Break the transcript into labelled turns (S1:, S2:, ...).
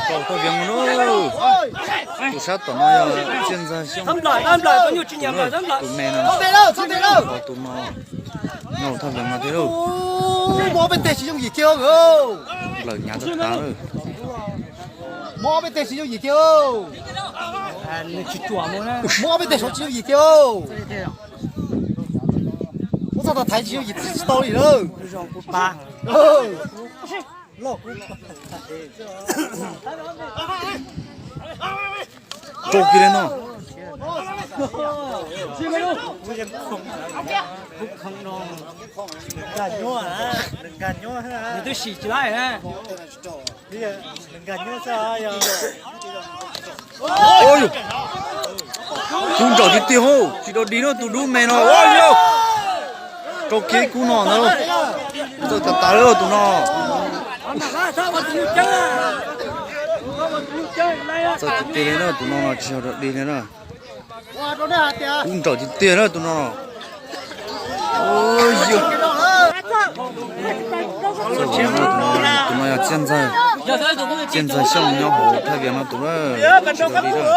S1: 搞特别么不杀到那呀，现在像
S2: 他们来，都有经验了，他们来。
S1: 都没呢，
S3: 冲对了，
S1: 搞都嘛，搞特别么的喽，
S3: 摸被带使用熱跳哦，lời
S1: nhà tất cả rồi,
S3: 摸被帶使用熱跳，
S2: 你去抓么呢？
S3: 摸被帶手使用熱跳，我操他抬使用熱刀嚟咯，
S2: 八。
S1: 做起来呢，
S2: 你都洗起来呢？ôi,
S1: chúng trò đi tiêu hô, chỉ đó đi nó tụi đu mày nó, ôi yo, trò kia cú nó nó, tôi ta ta rồi tụi nó. Giờ thì tiền nữa tụi nó chiều được đi nữa, cũng trò thì tiền nữa tụi nó, ôi yo, giờ thì tụi nó hiện tại xong nhau hổ thay vì mà tụi nó chiều đi nữa.